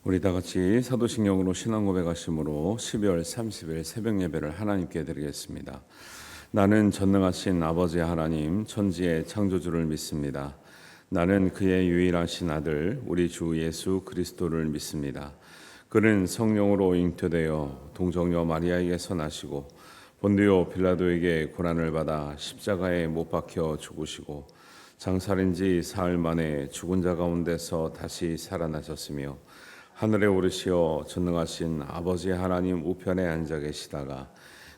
우리 다 같이 사도신경으로 신앙 고백하심으로 12월 30일 새벽 예배를 하나님께 드리겠습니다. 나는 전능하신 아버지 하나님 천지의 창조주를 믿습니다. 나는 그의 유일하신 아들 우리 주 예수 그리스도를 믿습니다. 그는 성령으로 잉태되어 동정녀 마리아에게서 나시고 본디오 빌라도에게 고난을 받아 십자가에 못 박혀 죽으시고 장사된 지 사흘 만에 죽은 자 가운데서 다시 살아나셨으며 하늘에 오르시어 전능하신 아버지 하나님 우편에 앉아 계시다가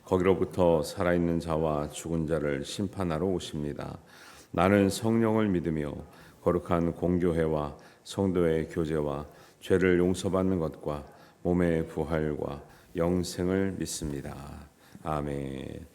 거기로부터 살아있는 자와 죽은 자를 심판하러 오십니다. 나는 성령을 믿으며 거룩한 공교회와 성도의 교제와 죄를 용서받는 것과 몸의 부활과 영생을 믿습니다. 아멘.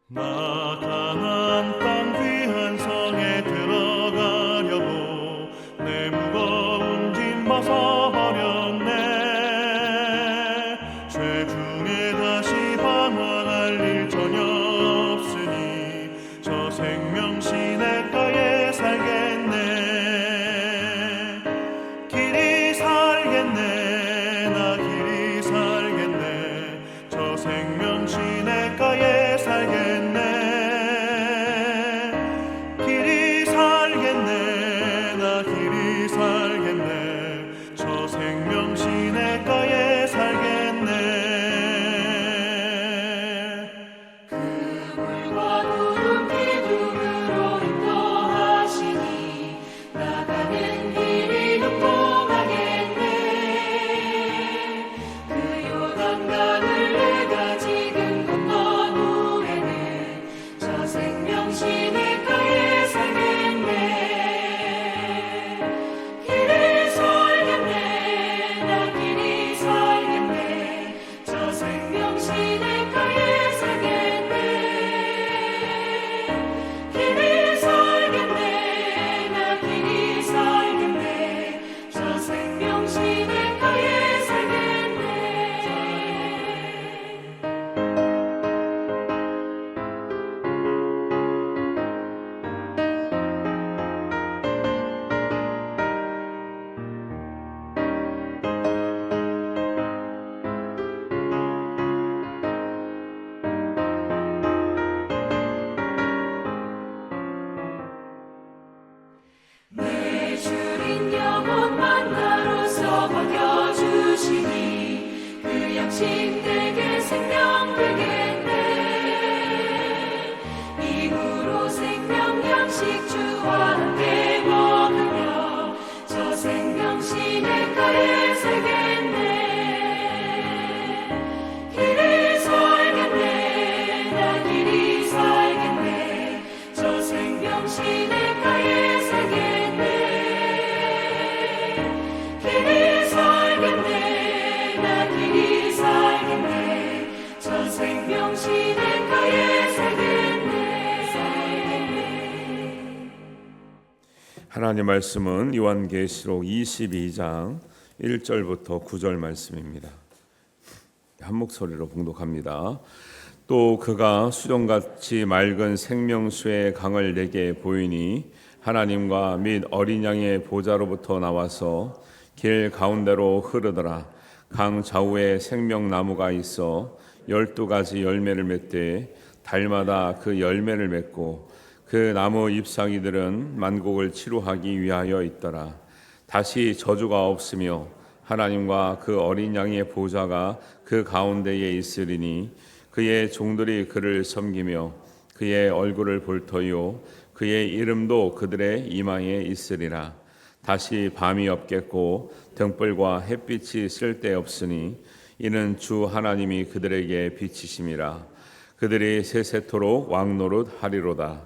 나 가나안 땅 귀한 성에 들어가려고 내 무거운 짐 벗어버렸네. 죄 중에 다시 방황할 일 전혀 없으니 저 생명 시냇가에 살겠네. 길이 살겠네. 나 길이 살겠네. 저 생명 시냇가에 살겠네. 양심되게 생명되겠네. 이후로 생명 양식 주와 함께 먹으며 저 생명 시냇가에 살겠네. 길이 살겠네. 나 길이 살겠네. 저 생명 시냇가에 살겠네. 길이 살겠네. 나 길이 살겠네. 저 생명 시냇가에 살겠네. 하나님 말씀은 요한계시록 22장 1절부터 9절 말씀입니다. 한 목소리로 봉독합니다. 또 그가 수정같이 맑은 생명수의 강을 내게 보이니 하나님과 및 어린 양의 보좌로부터 나와서 길 가운데로 흐르더라. 강 좌우에 생명나무가 있어 12가지 열매를 맺되 달마다 그 열매를 맺고 그 나무 잎사귀들은 만국을 치루하기 위하여 있더라. 다시 저주가 없으며 하나님과 그 어린 양의 보좌가 그 가운데에 있으리니 그의 종들이 그를 섬기며 그의 얼굴을 볼 터요 그의 이름도 그들의 이마에 있으리라. 다시 밤이 없겠고 등불과 햇빛이 쓸데없으니 이는 주 하나님이 그들에게 빛이심이라. 그들이 세세토록 왕노릇 하리로다.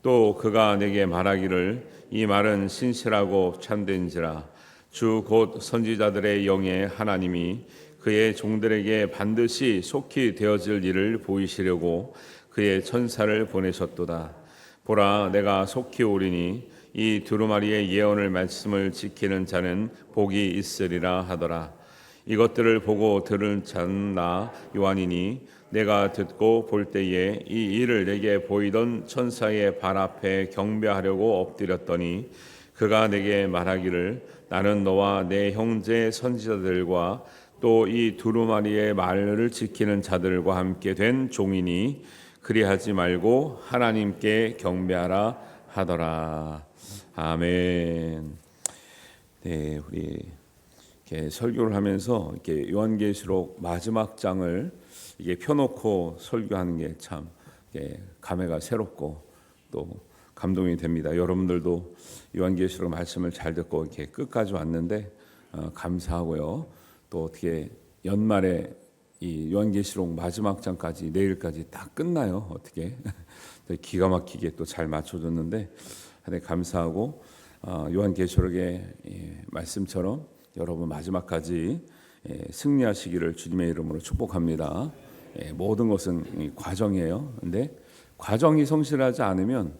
또 그가 내게 말하기를 이 말은 신실하고 참된지라. 주 곧 선지자들의 영의 하나님이 그의 종들에게 반드시 속히 되어질 일을 보이시려고 그의 천사를 보내셨도다. 보라, 내가 속히 오리니 이 두루마리의 예언을 말씀을 지키는 자는 복이 있으리라 하더라. 이것들을 보고 들은 자는 나 요한이니 내가 듣고 볼 때에 이 일을 내게 보이던 천사의 발 앞에 경배하려고 엎드렸더니 그가 내게 말하기를 나는 너와 내 형제 선지자들과 또 이 두루마리의 말을 지키는 자들과 함께 된 종이니 그리하지 말고 하나님께 경배하라 하더라. 아멘. 네, 우리 이렇게 설교를 하면서 이렇게 요한계시록 마지막 장을 이게 펴놓고 설교하는 게 참 감회가 새롭고 또 감동이 됩니다. 여러분들도 요한계시록 말씀을 잘 듣고 이렇게 끝까지 왔는데 감사하고요. 또 어떻게 연말에 이 요한계시록 마지막 장까지 내일까지 다 끝나요. 어떻게 기가 막히게 또 잘 맞춰줬는데 감사하고 요한계시록의 말씀처럼 여러분 마지막까지 승리하시기를 주님의 이름으로 축복합니다. 모든 것은 과정이에요. 근데 과정이 성실하지 않으면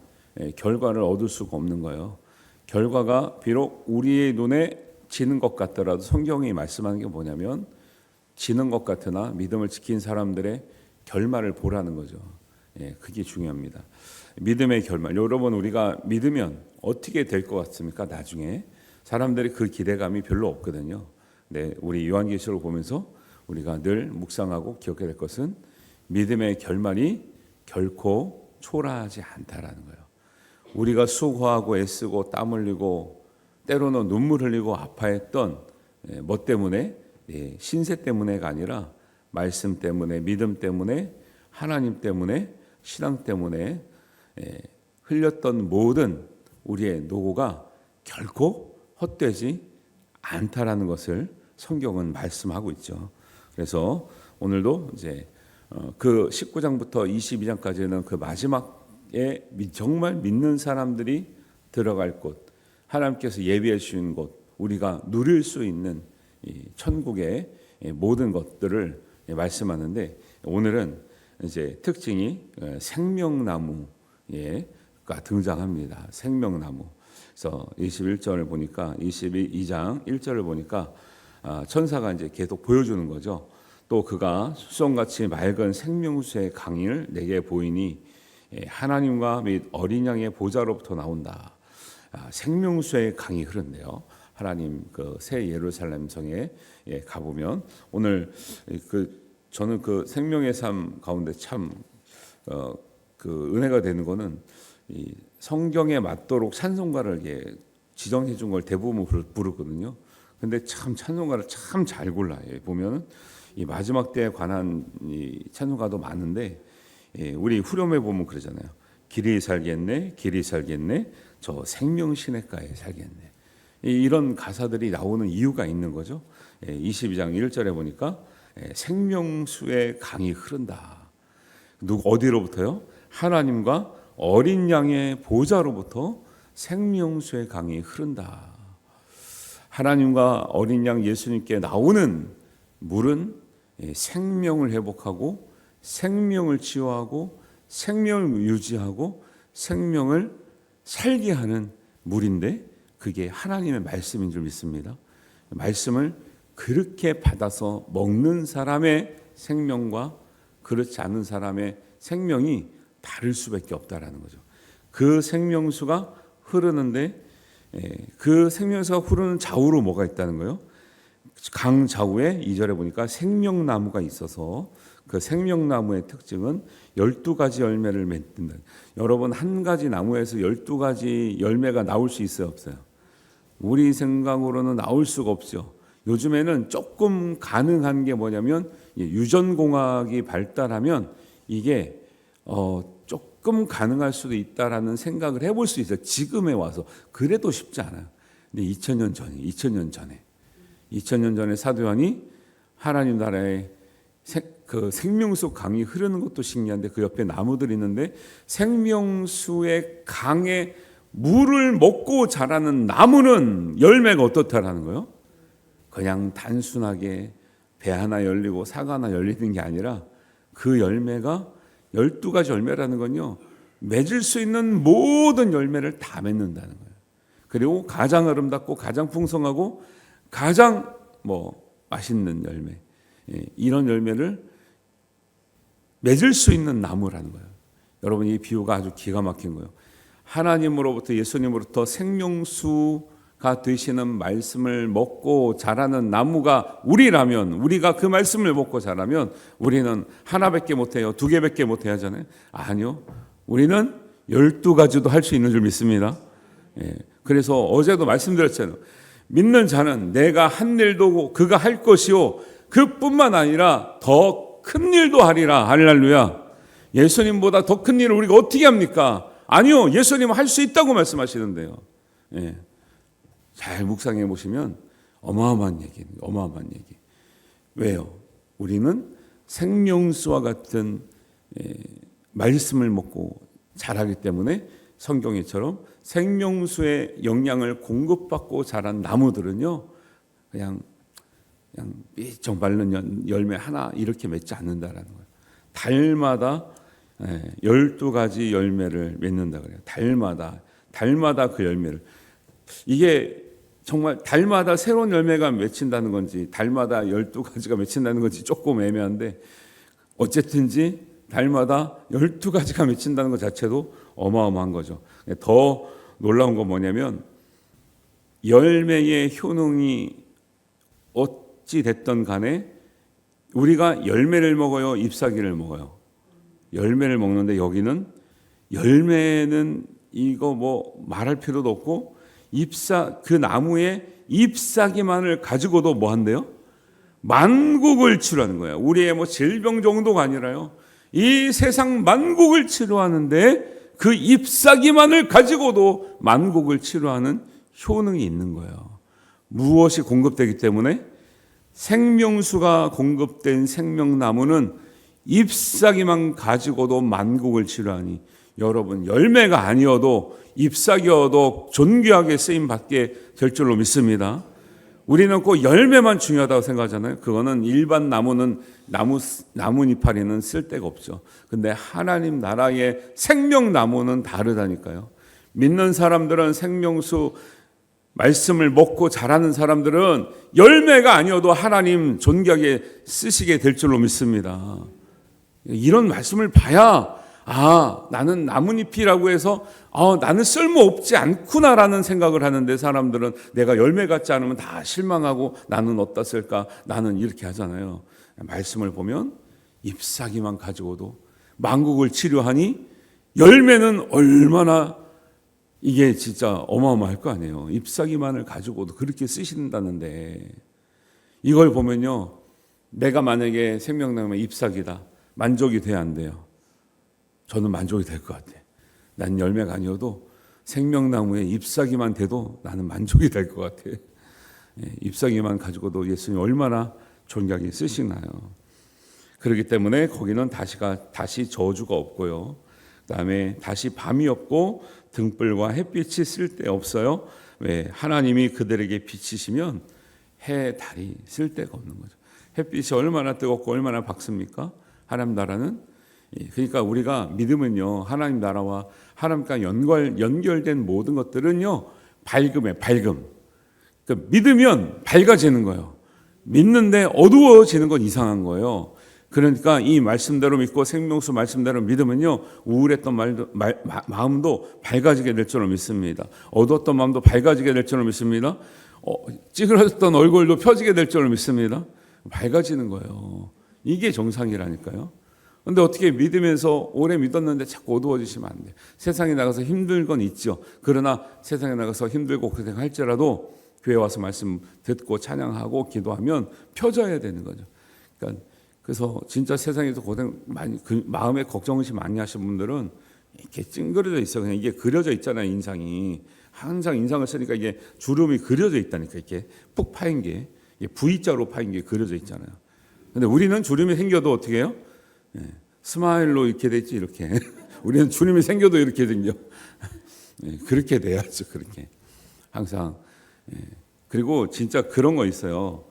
결과를 얻을 수가 없는 거예요. 결과가 비록 우리의 눈에 지는 것 같더라도 성경이 말씀하는 게 뭐냐면 지는 것 같으나 믿음을 지킨 사람들의 결말을 보라는 거죠. 그게 중요합니다. 믿음의 결말. 여러분 우리가 믿으면 어떻게 될 것 같습니까? 나중에 사람들이 그 기대감이 별로 없거든요. 네, 우리 요한계시록을 보면서 우리가 늘 묵상하고 기억해야 될 것은 믿음의 결말이 결코 초라하지 않다라는 거예요. 우리가 수고하고 애쓰고 땀 흘리고 때로는 눈물 흘리고 아파했던 뭐 때문에 신세 때문에가 아니라 말씀 때문에 믿음 때문에 하나님 때문에 신앙 때문에 흘렸던 모든 우리의 노고가 결코 헛되지 않다라는 것을 성경은 말씀하고 있죠. 그래서 오늘도 이제 그 19장부터 22장까지는 그 마지막에 정말 믿는 사람들이 들어갈 곳, 하나님께서 예비해 주신 곳, 우리가 누릴 수 있는 이 천국의 모든 것들을 말씀하는데 오늘은 이제 특징이 생명나무가 등장합니다. 생명나무. 그래서 21절을 보니까 22장 1절을 보니까 천사가 이제 계속 보여주는 거죠. 또 그가 수송같이 맑은 생명수의 강을 내게 보이니 하나님과 및 어린 양의 보좌로부터 나온다. 생명수의 강이 흐른대요. 하나님 그 새 예루살렘 성에 가보면 오늘 저는 그 생명의 삶 가운데 참 그 은혜가 되는 거는 이 성경에 맞도록 찬송가를 지정해 준 걸 대부분 부르거든요. 근데 참 찬송가를 참 잘 골라요. 보면은 이 마지막 때에 관한 이 찬송가도 많은데 우리 후렴에 보면 그러잖아요. 길이 살겠네, 길이 살겠네, 저 생명 시냇가에 살겠네. 이런 가사들이 나오는 이유가 있는 거죠. 22장 1절에 보니까 생명수의 강이 흐른다. 어디로부터요? 하나님과 어린 양의 보좌로부터 생명수의 강이 흐른다. 하나님과 어린 양 예수님께 나오는 물은 생명을 회복하고 생명을 치유하고 생명을 유지하고 생명을 살게 하는 물인데 그게 하나님의 말씀인 줄 믿습니다. 말씀을 그렇게 받아서 먹는 사람의 생명과 그렇지 않은 사람의 생명이 다를 수밖에 없다라는 거죠. 그 생명수가 흐르는데 그 생명수가 흐르는 좌우로 뭐가 있다는 거예요? 강 좌우에 2절에 보니까 생명나무가 있어서 그 생명나무의 특징은 12가지 열매를 맺는다. 여러분 한 가지 나무에서 12가지 열매가 나올 수 있어요, 없어요? 우리 생각으로는 나올 수가 없죠. 요즘에는 조금 가능한 게 뭐냐면 유전공학이 발달하면 이게 조금 가능할 수도 있다라는 생각을 해볼 수 있어요. 지금에 와서 그래도 쉽지 않아요. 근데 2000년 전에 사도 요한이 하나님 나라의 그 생명수 강이 흐르는 것도 신기한데 그 옆에 나무들이 있는데 생명수의 강에 물을 먹고 자라는 나무는 열매가 어떻다라는 거예요? 그냥 단순하게 배 하나 열리고 사과 하나 열리는 게 아니라 그 열매가 12가지 열매라는 건요. 맺을 수 있는 모든 열매를 다 맺는다는 거예요. 그리고 가장 아름답고 가장 풍성하고 가장 맛있는 열매, 이런 열매를 맺을 수 있는 나무라는 거예요. 여러분, 이 비유가 아주 기가 막힌 거예요. 하나님으로부터, 예수님으로부터 생명수가 되시는 말씀을 먹고 자라는 나무가 우리라면, 우리가 그 말씀을 먹고 자라면 우리는 하나밖에 못해요, 두 개밖에 못해야 하잖아요. 아니요, 우리는 12가지도 할 수 있는 줄 믿습니다. 그래서 어제도 말씀드렸잖아요. 믿는 자는 내가 한 일도 그가 할 것이요, 그뿐만 아니라 더 큰 일도 하리라. 할렐루야. 예수님보다 더 큰 일을 우리가 어떻게 합니까? 아니요, 예수님은 할 수 있다고 말씀하시는데요. 잘 묵상해 보시면 어마어마한 얘기입니다. 어마어마한 얘기. 왜요? 우리는 생명수와 같은 말씀을 먹고 자라기 때문에 성경에처럼 생명수의 영양을 공급받고 자란 나무들은요, 그냥 삐쩍 마른 열매 하나 이렇게 맺지 않는다라는 거예요. 달마다 12가지 열매를 맺는다 그래요. 달마다 그 열매를. 이게 정말 달마다 새로운 열매가 맺힌다는 건지 달마다 12가지가 맺힌다는 건지 조금 애매한데, 어쨌든지 달마다 12가지가 맺힌다는 것 자체도 어마어마한 거죠. 더 놀라운 건 뭐냐면, 열매의 효능이 어찌 됐든 간에 우리가 열매를 먹어요, 잎사귀를 먹어요? 열매를 먹는데, 여기는 열매는 이거 말할 필요도 없고, 그 나무의 잎사귀만을 가지고도 뭐 한대요? 만국을 치료하는 거예요. 우리의 질병 정도가 아니라요, 이 세상 만국을 치료하는데 그 잎사귀만을 가지고도 만국을 치료하는 효능이 있는 거예요. 무엇이 공급되기 때문에? 생명수가 공급된 생명나무는 잎사귀만 가지고도 만국을 치료하니, 여러분, 열매가 아니어도 잎사귀여도 존귀하게 쓰임받게 될 줄로 믿습니다. 우리는 꼭 열매만 중요하다고 생각하잖아요. 그거는 일반 나뭇이파리는 쓸데가 없죠. 근데 하나님 나라의 생명나무는 다르다니까요. 믿는 사람들은, 생명수 말씀을 먹고 자라는 사람들은 열매가 아니어도 하나님 존귀하게 쓰시게 될 줄로 믿습니다. 이런 말씀을 봐야, 나는 나뭇잎이라고 해서 나는 쓸모없지 않구나라는 생각을 하는데, 사람들은 내가 열매 갖지 않으면 다 실망하고 나는 어디다 쓸까, 나는 이렇게 하잖아요. 말씀을 보면 잎사귀만 가지고도 만국을 치료하니, 열매는 얼마나 이게 진짜 어마어마할 거 아니에요. 잎사귀만을 가지고도 그렇게 쓰신다는데, 이걸 보면요, 내가 만약에 생명나무의 잎사귀다, 만족이 돼야 안 돼요? 저는 만족이 될 것 같아요. 난 열매가 아니어도 생명나무의 잎사귀만 돼도 나는 만족이 될 것 같아요. 잎사귀만 가지고도 예수님이 얼마나 존귀하게 쓰시나요? 그렇기 때문에 거기는 다시 저주가 없고요, 그다음에 다시 밤이 없고 등불과 햇빛이 쓸데없어요. 왜? 하나님이 그들에게 비치시면 해, 달이 쓸데가 없는 거죠. 햇빛이 얼마나 뜨겁고 얼마나 밝습니까? 하나님 나라는. 그러니까 우리가 믿으면요, 하나님 나라와 하나님과 연결된 모든 것들은요, 밝음에 밝음. 그러니까 믿으면 밝아지는 거예요. 믿는데 어두워지는 건 이상한 거예요. 그러니까 이 말씀대로 믿고 생명수 말씀대로 믿으면요, 우울했던 마음도 밝아지게 될 줄로 믿습니다. 어두웠던 마음도 밝아지게 될 줄로 믿습니다. 찌그러졌던 얼굴도 펴지게 될 줄로 믿습니다. 밝아지는 거예요. 이게 정상이라니까요. 그런데 어떻게 믿으면서 오래 믿었는데 자꾸 어두워지시면 안 돼요. 세상에 나가서 힘들 건 있죠. 그러나 세상에 나가서 힘들고 고생할지라도 교회 와서 말씀 듣고 찬양하고 기도하면 펴져야 되는 거죠. 그러니까 그래서 진짜 세상에서 고생 많이, 마음에 걱정을 많이 하신 분들은 이렇게 찡그려져 있어. 그냥 이게 그려져 있잖아요, 인상이. 항상 인상을 쓰니까 이게 주름이 그려져 있다니까, 이렇게 푹 파인 게, V자로 파인 게 그려져 있잖아요. 근데 우리는 주름이 생겨도 어떻게 해요? 스마일로 이렇게 됐지, 이렇게. 우리는 주름이 생겨도 이렇게 생겨. 그렇게 돼야죠, 그렇게. 항상. 그리고 진짜 그런 거 있어요.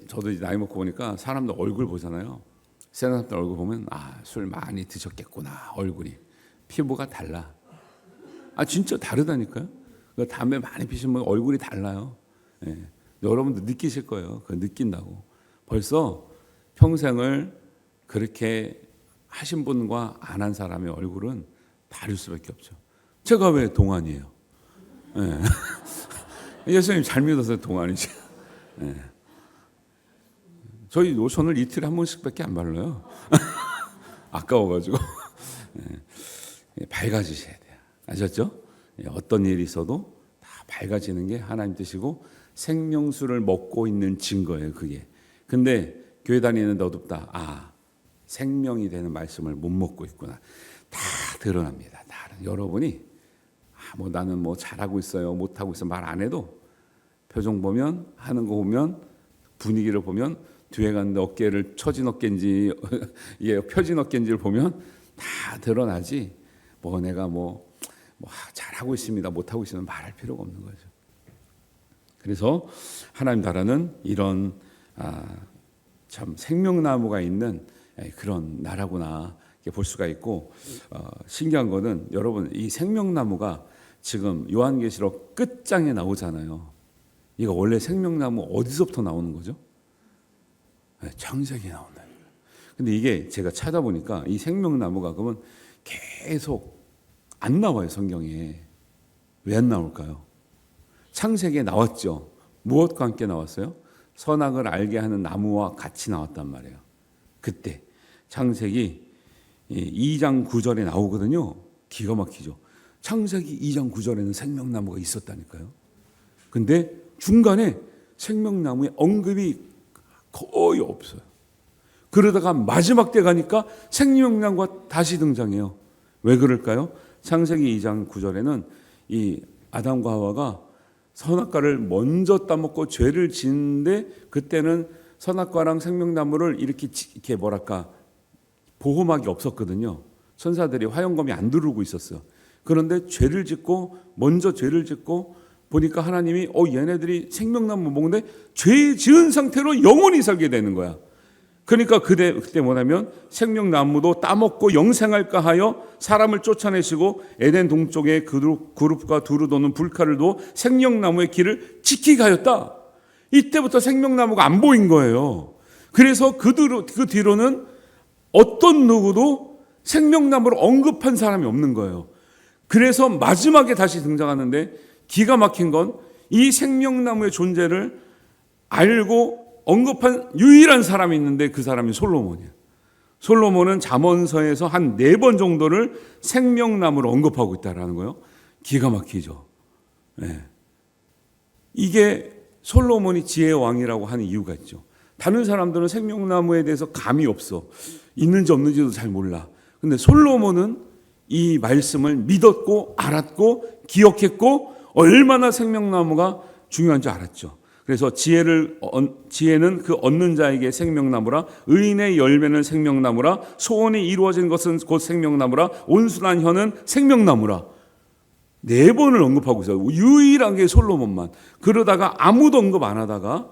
저도 이제 나이 먹고 보니까 사람들 얼굴 보잖아요. 세상 사람들 얼굴 보면 술 많이 드셨겠구나. 얼굴이 피부가 달라. 진짜 다르다니까요. 담배 많이 피시면 얼굴이 달라요. 예. 여러분도 느끼실 거예요. 그거 느낀다고. 벌써 평생을 그렇게 하신 분과 안 한 사람의 얼굴은 다를 수밖에 없죠. 제가 왜 동안이에요? 예. 예수님 잘 믿어서 동안이지. 예. 저희 로션을 이틀에 한 번씩밖에 안 발라요. 아까워가지고. 예. 밝아지셔야 돼요. 아셨죠? 예. 어떤 일이 있어도 다 밝아지는 게 하나님 뜻이고 생명수를 먹고 있는 증거예요. 그게. 근데 교회 다니는데 어둡다. 생명이 되는 말씀을 못 먹고 있구나. 다 드러납니다. 여러분이 나는 잘하고 있어요, 못하고 있어요 말 안 해도 표정 보면, 하는 거 보면, 분위기를 보면, 뒤에 갔는데 어깨를 처진 어깨인지 펴진 어깨인지를 보면 다 드러나지. 내가 잘하고 있습니다, 못하고 있으면 말할 필요가 없는 거죠. 그래서 하나님 나라는 이런 참 생명나무가 있는 그런 나라구나 볼 수가 있고, 신기한 거는 여러분 이 생명나무가 지금 요한계시록 끝장에 나오잖아요. 이거 원래 생명나무 어디서부터 나오는 거죠? 창세기에 나온다. 근데 이게 제가 찾아보니까 이 생명나무가 그러면 계속 안 나와요, 성경에. 왜 안 나올까요? 창세기에 나왔죠. 무엇과 함께 나왔어요? 선악을 알게 하는 나무와 같이 나왔단 말이에요. 그때 창세기 2장 9절에 나오거든요. 기가 막히죠. 창세기 2장 9절에는 생명나무가 있었다니까요. 근데 중간에 생명나무의 언급이 거의 없어요. 그러다가 마지막 때 가니까 생명나무가 다시 등장해요. 왜 그럴까요? 창세기 2장 9절에는 이 아담과 하와가 선악과를 먼저 따먹고 죄를 짓는데, 그때는 선악과랑 생명나무를 이렇게 보호막이 없었거든요. 천사들이 화영검이 안 들어오고 있었어요. 그런데 먼저 죄를 짓고 보니까 하나님이 얘네들이 생명나무 먹는데 죄 지은 상태로 영원히 살게 되는 거야. 그러니까 그때 뭐냐면 생명나무도 따먹고 영생할까 하여 사람을 쫓아내시고 에덴 동쪽에 그룹과 두루 도는 불칼을 두어 생명나무의 길을 지키게 하였다. 이때부터 생명나무가 안 보인 거예요. 그래서 그 뒤로는 어떤 누구도 생명나무를 언급한 사람이 없는 거예요. 그래서 마지막에 다시 등장하는데 기가 막힌 건 이 생명나무의 존재를 알고 언급한 유일한 사람이 있는데 그 사람이 솔로몬이에요. 솔로몬은 잠언서에서 한 4번 정도를 생명나무를 언급하고 있다는 거예요. 기가 막히죠. 네. 이게 솔로몬이 지혜의 왕이라고 하는 이유가 있죠. 다른 사람들은 생명나무에 대해서 감이 없어. 있는지 없는지도 잘 몰라. 근데 솔로몬은 이 말씀을 믿었고 알았고 기억했고 얼마나 생명나무가 중요한지 알았죠. 그래서 지혜는 그 얻는 자에게 생명나무라, 의인의 열매는 생명나무라, 소원이 이루어진 것은 곧 생명나무라, 온순한 혀는 생명나무라. 4번을 언급하고 있어요. 유일하게 솔로몬만. 그러다가 아무도 언급 안 하다가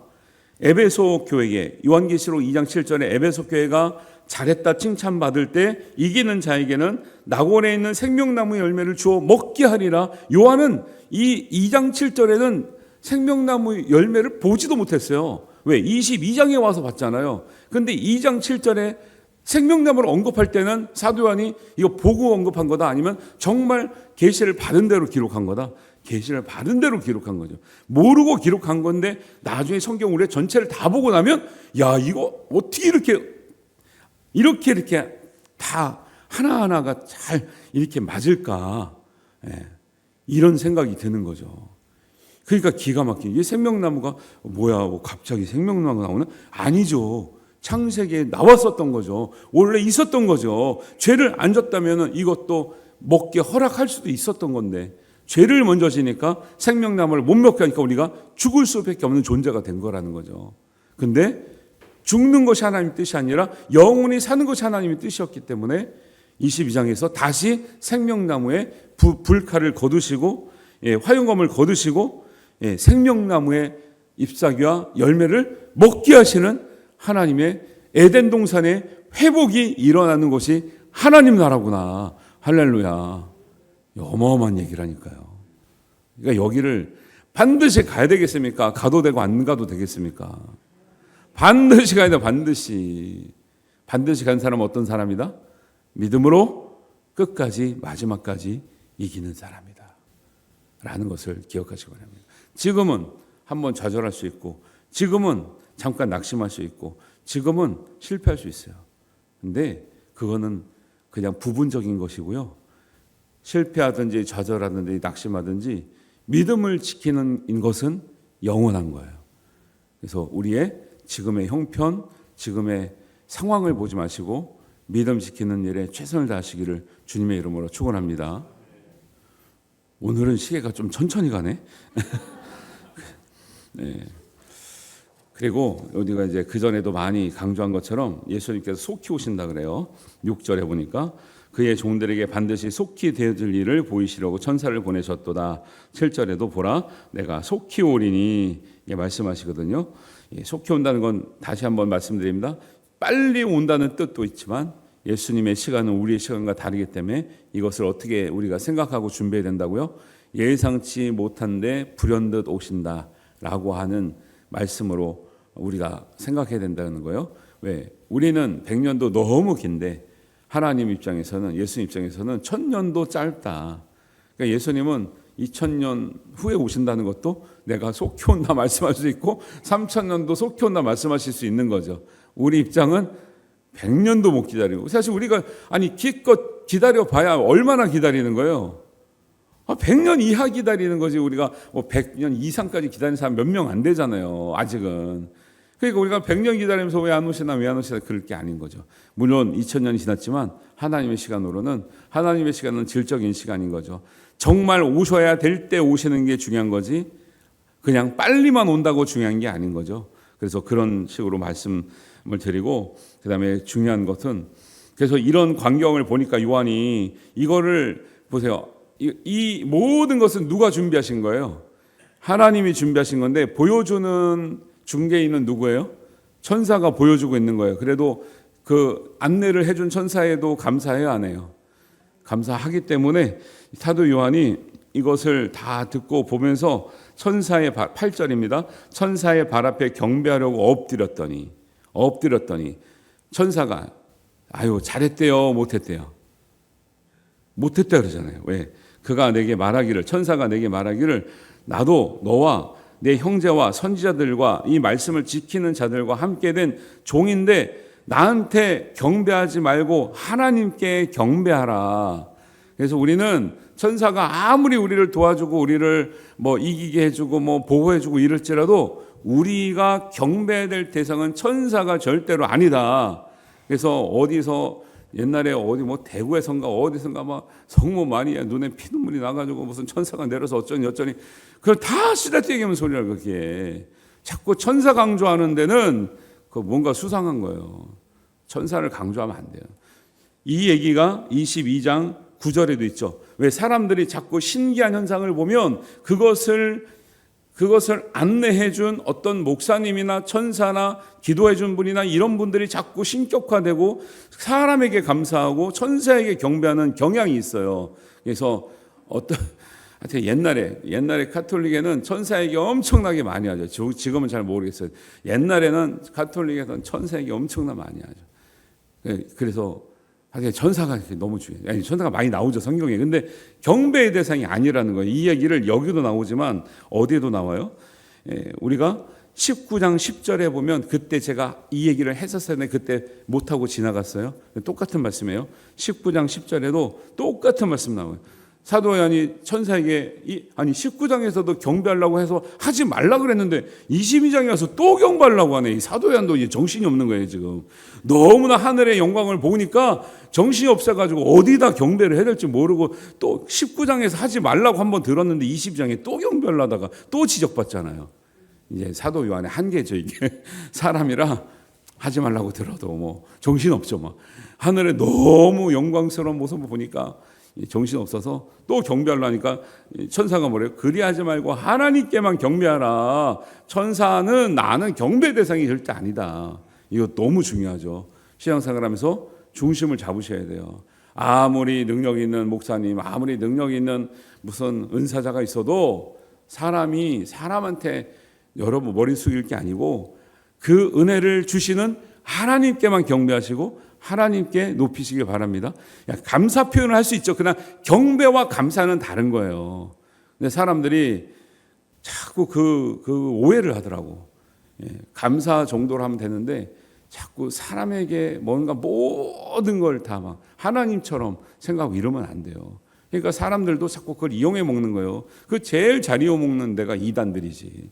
에베소 교회에, 요한계시록 2장 7절에 에베소 교회가 잘했다 칭찬받을 때 이기는 자에게는 낙원에 있는 생명나무 열매를 주어 먹게 하리라. 요한은 이 2장 7절에는 생명나무 열매를 보지도 못했어요. 왜? 22장에 와서 봤잖아요. 근데 2장 7절에 생명나무를 언급할 때는 사도 요한이 이거 보고 언급한 거다, 아니면 정말 계시를 받은 대로 기록한 거다. 계시를 받은 대로 기록한 거죠. 모르고 기록한 건데 나중에 성경 우리 전체를 다 보고 나면 야, 이거 어떻게 이렇게 다 하나하나가 잘 이렇게 맞을까? 이런 생각이 드는 거죠. 그러니까 기가 막히게, 이게 생명나무가 뭐야, 갑자기 생명나무가 나오나? 아니죠. 창세기에 나왔었던 거죠. 원래 있었던 거죠. 죄를 안 졌다면 이것도 먹게 허락할 수도 있었던 건데 죄를 먼저 지니까 생명나무를 못 먹게 하니까 우리가 죽을 수밖에 없는 존재가 된 거라는 거죠. 근데 죽는 것이 하나님의 뜻이 아니라 영원히 사는 것이 하나님의 뜻이었기 때문에 22장에서 다시 생명나무에 불칼을 거두시고 화용검을 거두시고 생명나무의 잎사귀와 열매를 먹게 하시는 하나님의 에덴 동산의 회복이 일어나는 곳이 하나님 나라구나. 할렐루야. 어마어마한 얘기라니까요. 그러니까 여기를 반드시 가야 되겠습니까? 가도 되고 안 가도 되겠습니까? 반드시 가야 돼. 반드시 간 사람은 어떤 사람이다? 믿음으로 끝까지 마지막까지 이기는 사람이다 라는 것을 기억하시기 바랍니다. 지금은 한번 좌절할 수 있고, 지금은 잠깐 낙심할 수 있고, 지금은 실패할 수 있어요. 근데 그거는 그냥 부분적인 것이고요. 실패하든지 좌절하든지 낙심하든지 믿음을 지키는 것은 영원한 거예요. 그래서 우리의 지금의 형편, 지금의 상황을 보지 마시고 믿음 지키는 일에 최선을 다하시기를 주님의 이름으로 축원합니다. 오늘은 시계가 좀 천천히 가네. 네. 그리고 우리가 이제 그 전에도 많이 강조한 것처럼 예수님께서 속히 오신다 그래요. 6절에 보니까 그의 종들에게 반드시 속히 되어질 일을 보이시려고 천사를 보내셨도다. 7절에도 보라 내가 속히 오리니 이게 말씀하시거든요. 속히 온다는 건 다시 한번 말씀드립니다. 빨리 온다는 뜻도 있지만 예수님의 시간은 우리의 시간과 다르기 때문에 이것을 어떻게 우리가 생각하고 준비해야 된다고요? 예상치 못한데 불현듯 오신다라고 하는 말씀으로 우리가 생각해야 된다는 거예요. 왜? 우리는 100년도 너무 긴데 하나님 입장에서는, 예수님 입장에서는 1000년도 짧다. 그러니까 예수님은 2000년 후에 오신다는 것도 내가 속히 온다 말씀할 수 있고 3000년도 속히 온다 말씀하실 수 있는 거죠. 우리 입장은 100년도 못 기다리고, 사실 우리가 기껏 기다려봐야 얼마나 기다리는 거예요. 100년 이하 기다리는 거지. 우리가 뭐 100년 이상까지 기다리는 사람 몇 명 안 되잖아요, 아직은. 그러니까 우리가 100년 기다리면서 왜 안 오시나 그럴 게 아닌 거죠. 물론 2000년이 지났지만 하나님의 시간은 질적인 시간인 거죠. 정말 오셔야 될 때 오시는 게 중요한 거지 그냥 빨리만 온다고 중요한 게 아닌 거죠. 그래서 그런 식으로 말씀을 드리고, 그다음에 중요한 것은, 그래서 이런 광경을 보니까 요한이 이거를 보세요. 이 모든 것은 누가 준비하신 거예요? 하나님이 준비하신 건데 보여주는 중개인은 누구예요? 천사가 보여주고 있는 거예요. 그래도 그 안내를 해준 천사에도 감사해야 안 해요? 감사하기 때문에 사도 요한이 이것을 다 듣고 보면서 8절입니다. 천사의 발 앞에 경배하려고 엎드렸더니 천사가 잘했대요, 못했대요? 못했다 그러잖아요. 왜? 천사가 내게 말하기를 나도 너와 내 형제와 선지자들과 이 말씀을 지키는 자들과 함께 된 종인데 나한테 경배하지 말고 하나님께 경배하라. 그래서 우리는 천사가 아무리 우리를 도와주고 우리를 이기게 해주고 보호해주고 이럴지라도 우리가 경배해야 될 대상은 천사가 절대로 아니다. 그래서 어디서 옛날에 대구에선가 어디선가 성모 마리아 눈에 피눈물이 나가지고 무슨 천사가 내려서 어쩌니 그걸 다 시다띠게 하면 소리라. 그게 자꾸 천사 강조하는 데는 뭔가 수상한 거예요. 천사를 강조하면 안 돼요. 이 얘기가 22장 9절에도 있죠. 왜? 사람들이 자꾸 신기한 현상을 보면 그것을 안내해 준 어떤 목사님이나 천사나 기도해 준 분이나 이런 분들이 자꾸 신격화되고 사람에게 감사하고 천사에게 경배하는 경향이 있어요. 그래서 옛날에 카톨릭에는 천사에게 엄청나게 많이 하죠. 지금은 잘 모르겠어요. 옛날에는 카톨릭에서는 천사에게 엄청나게 많이 하죠. 그래서 천사가 너무 중요해요. 천사가 많이 나오죠, 성경에. 근데 경배의 대상이 아니라는 거예요. 이 얘기를 여기도 나오지만 어디에도 나와요. 우리가 19장 10절에 보면, 그때 제가 이 얘기를 했었는데 그때 못하고 지나갔어요. 똑같은 말씀이에요. 19장 10절에도 똑같은 말씀 나와요. 사도 요한이 천사에게 19장에서도 경배하려고 해서 하지 말라 그랬는데 22장에 와서 또 경배하려고 하네. 이 사도 요한도 정신이 없는 거예요, 지금. 너무나 하늘의 영광을 보니까 정신이 없어가지고 어디다 경배를 해야 될지 모르고 또 19장에서 하지 말라고 한번 들었는데 20장에 또 경배하려다가 또 지적받잖아요. 이제 사도 요한의 한계죠, 이게. 사람이라 하지 말라고 들어도 정신 없죠. 하늘의 너무 영광스러운 모습을 보니까 정신 없어서 또 경배하려니까 천사가 뭐래요? 그리하지 말고 하나님께만 경배하라. 나는 경배 대상이 절대 아니다. 이거 너무 중요하죠. 신앙생활하면서 중심을 잡으셔야 돼요. 아무리 능력 있는 목사님, 아무리 능력 있는 무슨 은사자가 있어도 사람이 사람한테 여러분 머리 숙일 게 아니고 그 은혜를 주시는 하나님께만 경배하시고 하나님께 높이시길 바랍니다. 감사 표현을 할 수 있죠. 그러나 경배와 감사는 다른 거예요. 근데 사람들이 자꾸 그 오해를 하더라고. 감사 정도로 하면 되는데 자꾸 사람에게 뭔가 모든 걸 다 막 하나님처럼 생각하고 이러면 안 돼요. 그러니까 사람들도 자꾸 그걸 이용해 먹는 거예요. 그 제일 잘 이용 먹는 데가 이단들이지.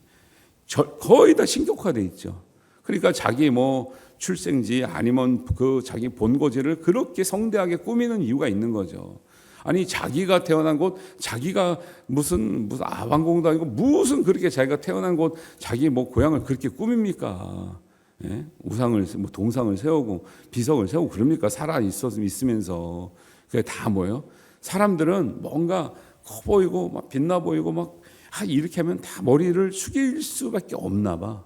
거의 다 신격화돼 있죠. 그러니까 자기 뭐 출생지 아니면 그 자기 본거지를 그렇게 성대하게 꾸미는 이유가 있는 거죠. 아니 자기가 태어난 곳, 자기가 무슨 아방공도 아니고 무슨 그렇게 자기가 태어난 곳, 자기 뭐 고향을 그렇게 꾸밉니까? 예? 우상을 뭐 동상을 세우고 비석을 세우고 그럽니까? 살아 있으면서 그게 다 뭐예요? 사람들은 뭔가 커 보이고 막 빛나 보이고 막 이렇게 하면 다 머리를 숙일 수밖에 없나 봐.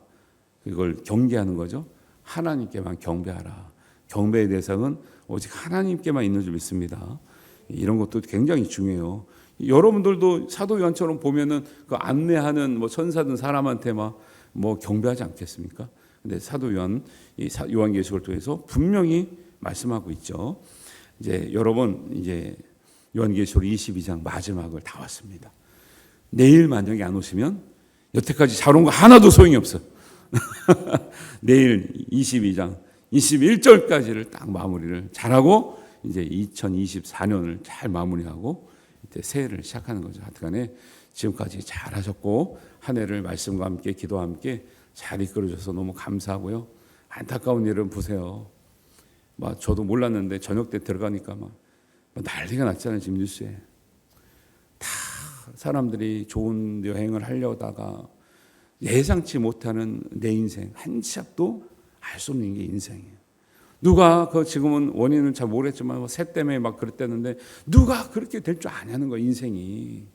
그걸 경계하는 거죠. 하나님께만 경배하라. 경배의 대상은 오직 하나님께만 있는 줄 믿습니다. 이런 것도 굉장히 중요해요. 여러분들도 사도 요한처럼 보면은 그 안내하는 뭐 천사든 사람한테 막 뭐 경배하지 않겠습니까? 근데 사도 요한 이 요한계시록을 통해서 분명히 말씀하고 있죠. 이제 여러분 이제 요한계시록 22장 마지막을 다 왔습니다. 내일 만약에 안 오시면 여태까지 잘 온 거 하나도 소용이 없어요. 내일 22장 21절까지를 딱 마무리를 잘하고 이제 2024년을 잘 마무리하고 이제 새해를 시작하는 거죠. 하여튼간에 지금까지 잘 하셨고 한 해를 말씀과 함께 기도와 함께 잘 이끌어줘서 너무 감사하고요. 안타까운 일은 보세요. 막 저도 몰랐는데 저녁 때 들어가니까 막 난리가 났잖아요. 지금 뉴스에 다 사람들이 좋은 여행을 하려다가 예상치 못하는 내 인생 한 치 앞도 알 수 없는 게 인생이에요. 누가 그 지금은 원인은 잘 모르겠지만 새 때문에 막 그랬다는데 누가 그렇게 될 줄 아냐는 거예요. 인생이.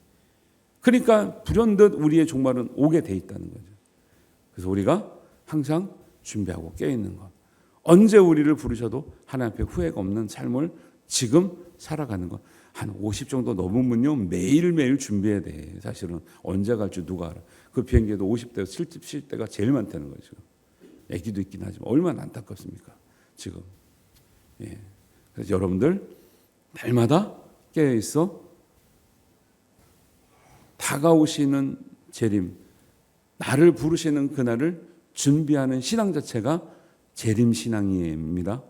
그러니까 불현듯 우리의 종말은 오게 돼 있다는 거죠. 그래서 우리가 항상 준비하고 깨어있는 것. 언제 우리를 부르셔도 하나님 앞에 후회가 없는 삶을 지금 살아가는 것. 한 50 정도 넘으면요 매일매일 준비해야 돼. 사실은 언제 갈지 누가 알아. 그 비행기에도 50대에서 70대가 제일 많다는 거죠. 애기도 있긴 하지만 얼마나 안타깝습니까 지금. 예. 그래서 여러분들 날마다 깨어있어 다가오시는 재림, 나를 부르시는 그날을 준비하는 신앙 자체가 재림신앙입니다.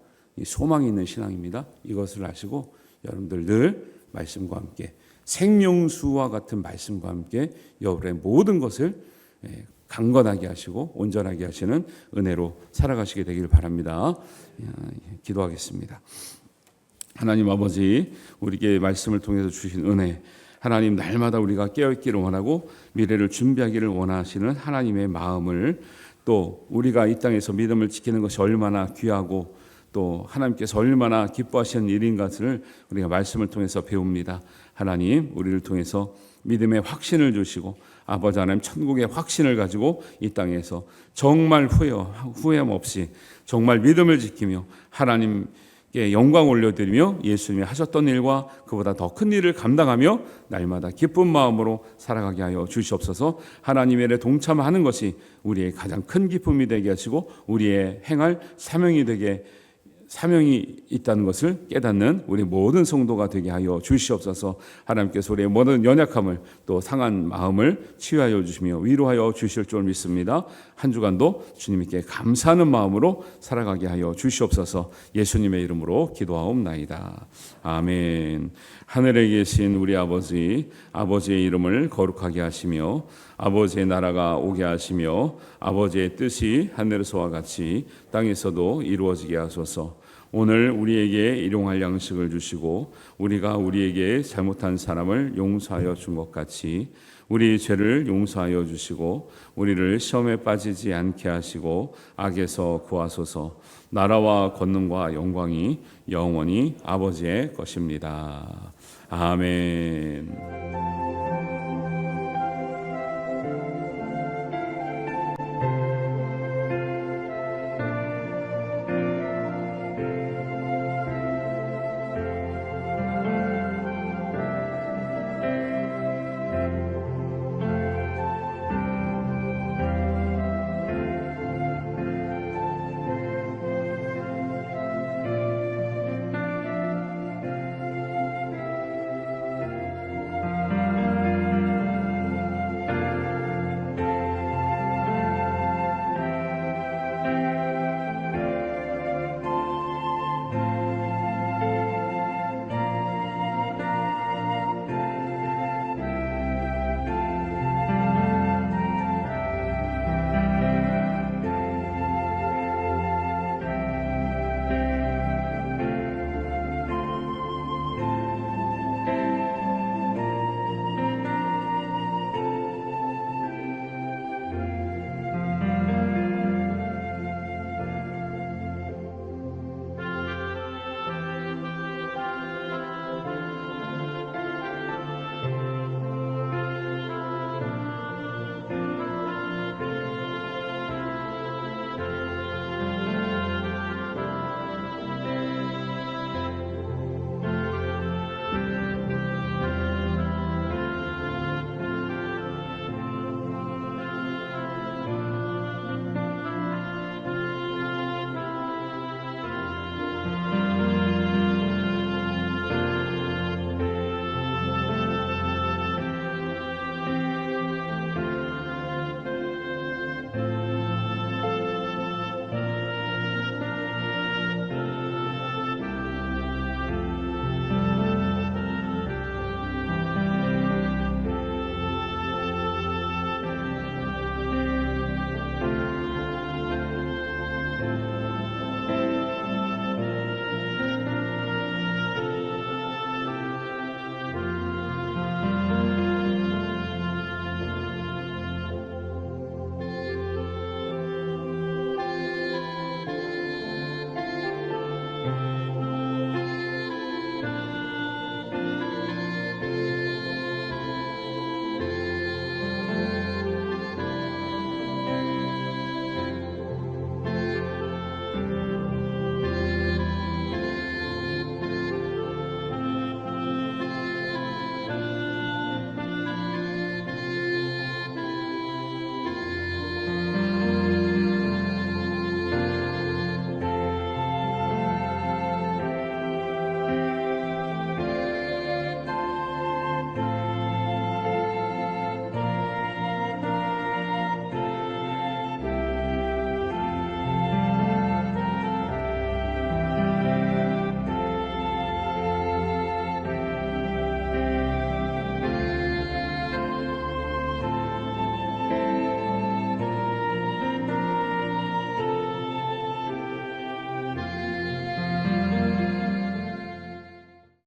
소망이 있는 신앙입니다. 이것을 아시고 여러분들 늘 말씀과 함께 생명수와 같은 말씀과 함께 여러분의 모든 것을 강건하게 하시고 온전하게 하시는 은혜로 살아가시게 되기를 바랍니다. 기도하겠습니다. 하나님 아버지, 우리에게 말씀을 통해서 주신 은혜, 하나님 날마다 우리가 깨어있기를 원하고 미래를 준비하기를 원하시는 하나님의 마음을, 또 우리가 이 땅에서 믿음을 지키는 것이 얼마나 귀하고 또 하나님께서 얼마나 기뻐하시는 일인 것을 우리가 말씀을 통해서 배웁니다. 하나님, 우리를 통해서 믿음의 확신을 주시고 아버지 하나님 천국의 확신을 가지고 이 땅에서 정말 후회함 없이 정말 믿음을 지키며 하나님께 영광 올려드리며 예수님이 하셨던 일과 그보다 더 큰 일을 감당하며 날마다 기쁜 마음으로 살아가게 하여 주시옵소서. 하나님의 일에 동참하는 것이 우리의 가장 큰 기쁨이 되게 하시고 우리의 행할 사명이 있다는 것을 깨닫는 우리 모든 성도가 되게 하여 주시옵소서. 하나님께서 우리의 모든 연약함을 또 상한 마음을 치유하여 주시며 위로하여 주실 줄 믿습니다. 한 주간도 주님께 감사하는 마음으로 살아가게 하여 주시옵소서. 예수님의 이름으로 기도하옵나이다. 아멘. 하늘에 계신 우리 아버지, 아버지의 이름을 거룩하게 하시며 아버지의 나라가 오게 하시며 아버지의 뜻이 하늘에서와 같이 땅에서도 이루어지게 하소서. 오늘 우리에게 일용할 양식을 주시고 우리가 우리에게 잘못한 사람을 용서하여 준 것 같이 우리 죄를 용서하여 주시고 우리를 시험에 빠지지 않게 하시고 악에서 구하소서. 나라와 권능과 영광이 영원히 아버지의 것입니다. 아멘.